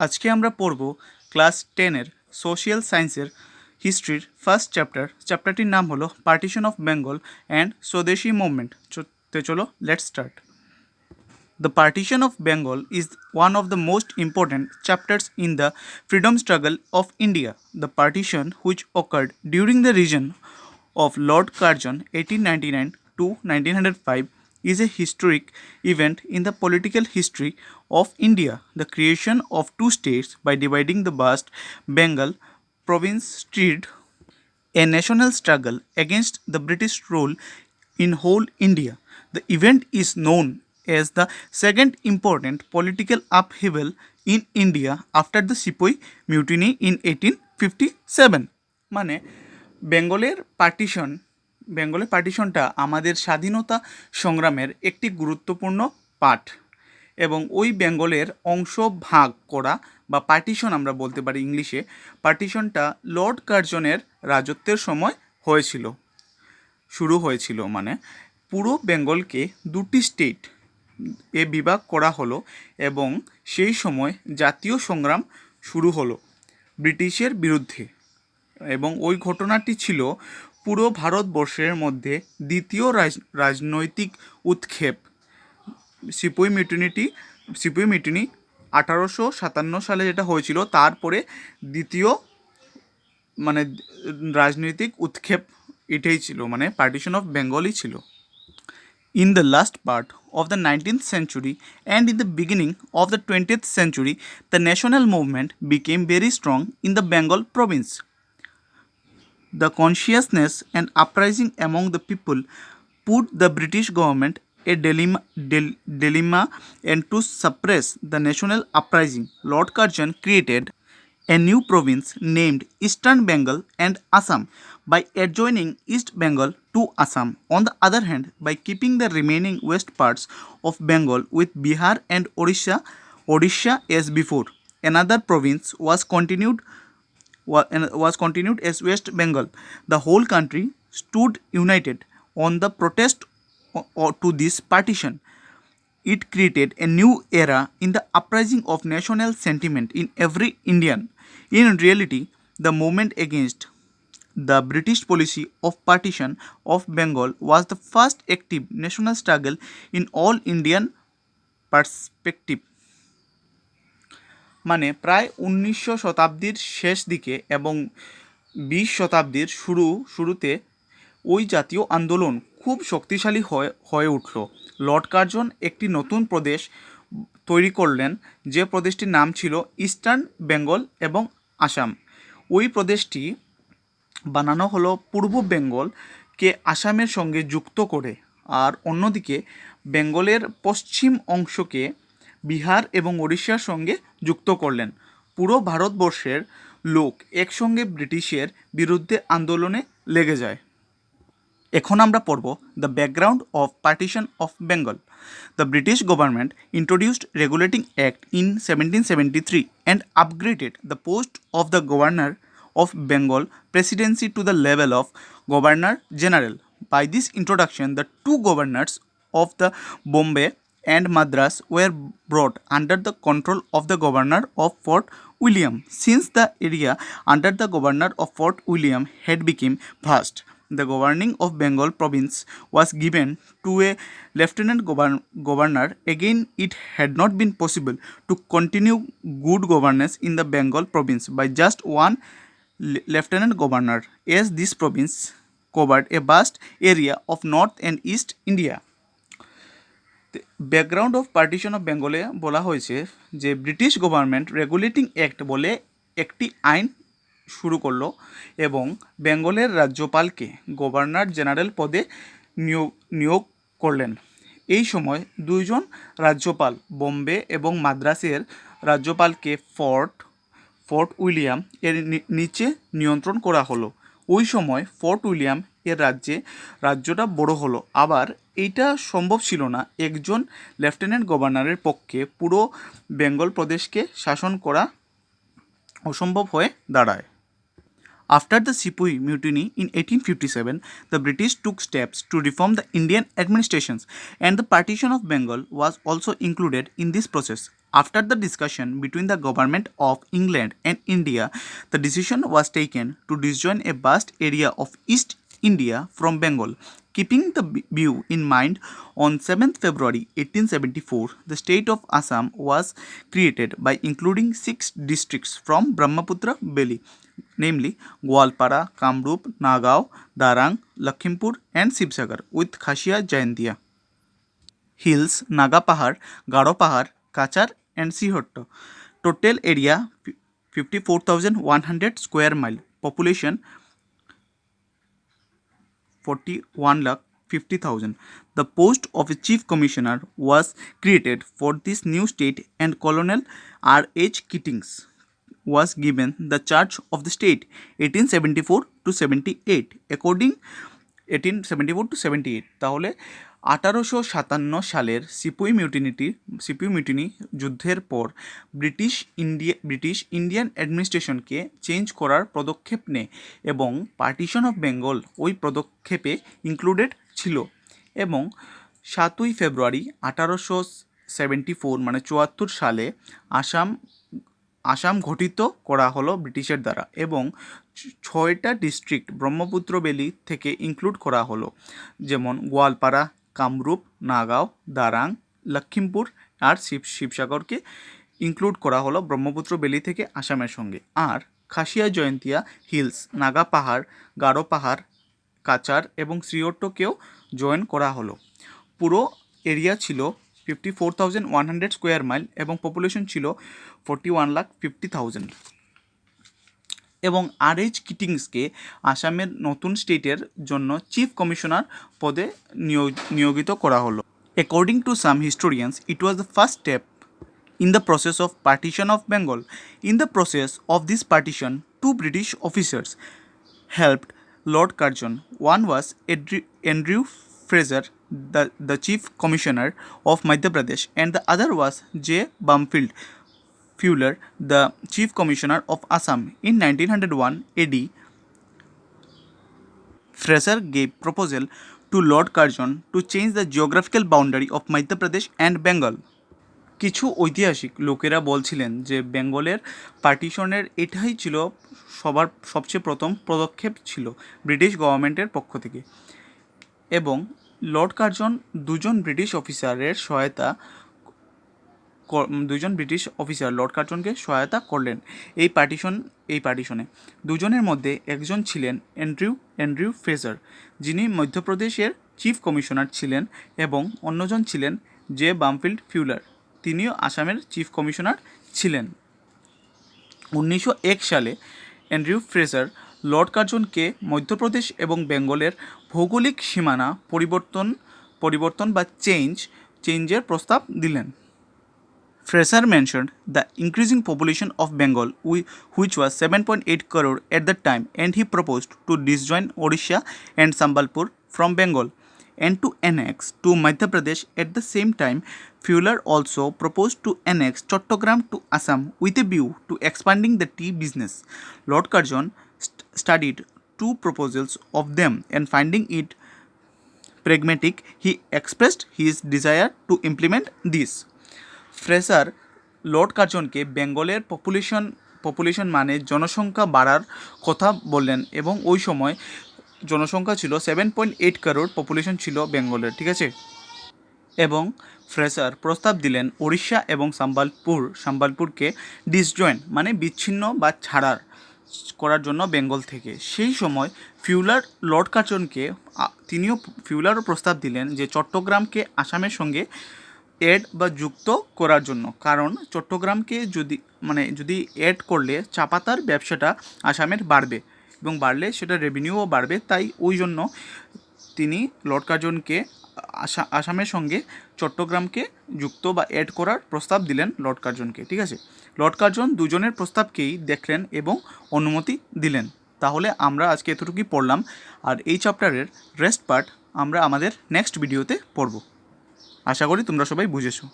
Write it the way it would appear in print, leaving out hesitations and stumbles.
আজকে আমরা পড়ব ক্লাস 10-এর সোশিয়াল সায়েন্সের হিস্ট্রির ফার্স্ট চ্যাপ্টারটির নাম হলো partition of Bengal and Swadeshi movement. চলো let's start. The partition of Bengal is one of the most important chapters in the freedom struggle of India. The partition, which occurred during the reign of Lord Curzon 1899 to 1905, is a historic event in the political history of India. The creation of two states by dividing the vast Bengal province stirred a national struggle against the British rule in whole India. The event is known as the second important political upheaval in India after the Sepoy Mutiny in 1857. মানে বেঙ্গলের পার্টিশনটা আমাদের স্বাধীনতা সংগ্রামের একটি গুরুত্বপূর্ণ পাঠ এবং ওই বেঙ্গলের অংশ ভাগ করা বা পার্টিশন আমরা বলতে পারি ইংলিশে। পার্টিশনটা লর্ড কার্জনের রাজত্বের সময় শুরু হয়েছিল। মানে পুরো বেঙ্গলকে দুটি স্টেট এ বিভাগ করা হলো এবং সেই সময় জাতীয় সংগ্রাম শুরু হলো ব্রিটিশের বিরুদ্ধে। এবং ওই ঘটনাটি ছিল পুরো ভারতবর্ষের মধ্যে দ্বিতীয় রাজনৈতিক উৎক্ষেপ। সিপাহি মিউটিনি 1857 সালে যেটা হয়েছিল, তারপরে দ্বিতীয় রাজনৈতিক উৎক্ষেপ এটাই ছিল, পার্টিশন অফ বেঙ্গলই ছিল। In the last part of the 19th century and in the beginning of the 20th century, the national movement became very strong in the Bengal province. The consciousness and uprising among the people put the British government a dilemma, and to suppress the national uprising, Lord Curzon created a new province named Eastern Bengal and Assam by adjoining East Bengal to Assam. On the other hand, by keeping the remaining west parts of Bengal with Bihar and Odisha as before. Another province was continued as West Bengal. The whole country stood united on the protest to this partition. It created a new era in the uprising of national sentiment in every Indian. In reality, the movement against the British policy of partition of Bengal was the first active national struggle in all Indian perspective. প্রায় 19শো শতাব্দীর শেষ দিকে এবং 20 শতাব্দীর শুরুতে ওই জাতীয় আন্দোলন খুব শক্তিশালী হয়ে উঠল। লর্ড কার্জন একটি নতুন প্রদেশ তৈরি করলেন, যে প্রদেশটির নাম ছিল ইস্টার্ন বেঙ্গল এবং আসাম। ওই প্রদেশটি বানানো হলো পূর্ব বেঙ্গলকে আসামের সঙ্গে যুক্ত করে, আর অন্যদিকে বেঙ্গলের পশ্চিম অংশকে বিহার এবং ওড়িশার সঙ্গে যুক্ত করলেন। পুরো ভারতবর্ষের লোক একসঙ্গে ব্রিটিশের বিরুদ্ধে আন্দোলনে লেগে যায়। এখন আমরা পড়ব the background of partition of Bengal. The British government introduced regulating act in 1773 and upgraded the post of the governor of Bengal presidency to the level of governor general. By this introduction, the two governors of the Bombay and Madras were brought under the control of the governor of Fort William. Since the area under the governor of Fort William had become vast, the governing of Bengal province was given to a lieutenant governor. Again, it had not been possible to continue good governance in the Bengal province by just one lieutenant governor, as this province covered a vast area of North and East India. Background of partition of বেঙ্গলে বলা হয়েছে যে British government regulating act বলে একটি আইন শুরু করলো এবং বেঙ্গলের রাজ্যপালকে গভর্নর জেনারেল পদে নিয়োগ করলেন। এই সময় দুইজন রাজ্যপাল, বোম্বে এবং মাদ্রাসের রাজ্যপালকে ফোর্ট উইলিয়াম এর নিচে নিয়ন্ত্রণ করা হলো। ওই সময় ফোর্ট উইলিয়াম এর রাজ্যটা বড় হলো, আবার এইটা সম্ভব ছিল না একজন লেফটেন্যান্ট গভর্নরের পক্ষে পুরো বেঙ্গল প্রদেশকে শাসন করা অসম্ভব হয়ে দাঁড়ায়। After the Sepoy Mutiny in 1857, the British took steps to reform the Indian administrations, and the partition of Bengal was also included in this process. After the discussion between the government of England and India, the decision was taken to disjoin a vast area of East India from Bengal. Keeping the view in mind, on 7th February 1874, the state of Assam was created by including 6 districts from Brahmaputra Valley, namely Gwalpara, Kamrup, Nagaon, Darang, Lakhimpur, and Sibsagar, with Khasiya Jaintia hills, Naga Pahar, Garo Pahar, Kachar, and Sihotto. Total area 54,100 square mile. Population 41,50,000. The post of a chief commissioner was created for this new state, and Colonel R. H. Kittings was given the charge of the state 1874 to 78. According 1874 to 78, তাহলে 1857 সালের সিপুই mutiny যুদ্ধের পর British Indian অ্যাডমিনিস্ট্রেশনকে change করার পদক্ষেপ নেয় এবং partition of Bengal ওই পদক্ষেপে ইনক্লুডেড ছিল। এবং 7ই ফেব্রুয়ারি 1874 মানে 74 সালে আসাম গঠিত করা হলো ব্রিটিশের দ্বারা, এবং 6টা ডিস্ট্রিক্ট ব্রহ্মপুত্র ভ্যালি থেকে ইনক্লুড করা হলো, যেমন গোয়ালপাড়া, কামরূপ, নাগাঁও, দারাং, লখিমপুর আর শিবসাগরকে ইনক্লুড করা হলো ব্রহ্মপুত্র ভ্যালি থেকে আসামের সঙ্গে। আর খাসিয়া জয়ন্তিয়া হিলস, নাগা পাহাড়, গারো পাহাড়, কাচার এবং শ্রীহট্টকেও জয়েন করা হলো। পুরো এরিয়া ছিল 54,100 স্কোয়ার মাইল এবং পপুলেশন ছিল 41,50,000। এবং আর এইচ কিটিংসকে আসামের নতুন স্টেটের জন্য চিফ কমিশনার পদে নিয়োজিত করা হলো। According to some historians, it was the first step in the process of partition of Bengal. In the process of this partition, 2 British officers helped Lord Curzon. One was Andrew Fraser, the chief commissioner of Madhya Pradesh, and the other was J. Bamfield Fuller, the chief commissioner of Assam. In 1901 AD, Fraser gave proposal to Lord Curzon to change the geographical boundary of Madhya Pradesh and Bengal. কিছু ঐতিহাসিক লোকেরা বলছিলেন যে বেঙ্গলের পার্টিশনের এটাই ছিল সবচেয়ে প্রথম পদক্ষেপ ছিল ব্রিটিশ গভর্নমেন্টের পক্ষ থেকে, এবং লর্ড কার্জন দুজন ব্রিটিশ অফিসার লর্ড কার্জনকে সহায়তা করলেন এই পার্টিশনে। দুজনের মধ্যে একজন ছিলেন অ্যান্ড্রিউ ফ্রেজার, যিনি মধ্যপ্রদেশের চিফ কমিশনার ছিলেন, এবং অন্যজন ছিলেন জে বামফিল্ড ফিউলার, তিনিও আসামের চিফ কমিশনার ছিলেন। 1901 সালে অ্যান্ড্রিউ ফ্রেজার লর্ড কার্জনকে মধ্যপ্রদেশ এবং বেঙ্গলের ভৌগোলিক সীমানা পরিবর্তন বা চেঞ্জের প্রস্তাব দিলেন। Fraser mentioned the increasing population of Bengal, which was 7.8 crore at that time, and he proposed to disjoin Odisha and Sambalpur from Bengal and to annex to Madhya Pradesh. At the same time, Fuller also proposed to annex Chattogram to Assam with a view to expanding the tea business. Lord Curzon studied 2 proposals of them, and finding it pragmatic, he expressed his desire to implement this. Fraser Lord কার্জনকে বেঙ্গলের population মানে জনসংখ্যা বাড়ার কথা বললেন, এবং ওই সময় জনসংখ্যা ছিল 7.8 crore পপুলেশন ছিল বেঙ্গলের, ঠিক আছে। এবং ফ্রেজার প্রস্তাব দিলেন ওড়িশা এবং সাম্বালপুরকে ডিসজয়েন মানে বিচ্ছিন্ন বা করার জন্য বেঙ্গল থেকে। সেই সময় লর্ড কার্জনকে ফিউলারও প্রস্তাব দিলেন যে চট্টগ্রামকে আসামের সঙ্গে এড বা যুক্ত করার জন্য, কারণ চট্টগ্রামকে যদি এড করলে চা পাতার ব্যবসাটা আসামের বাড়বে, এবং বাড়লে সেটা রেভিনিউও বাড়বে। তাই ওই জন্য তিনি লর্ড কার্জনকে আসামের সঙ্গে চট্টগ্রামকে যুক্ত বা এড করার প্রস্তাব দিলেন লর্ড কার্জনকে, ঠিক আছে। লর্ড কার্জন দুজনের প্রস্তাবকেই দেখলেন এবং অনুমতি দিলেন। তাহলে আমরা আজকে এতটুকুই পড়লাম, আর এই চ্যাপ্টারের রেস্ট পার্ট আমরা আমাদের নেক্সট ভিডিওতে পড়ব। আশা করি তোমরা সবাই বুঝেছো।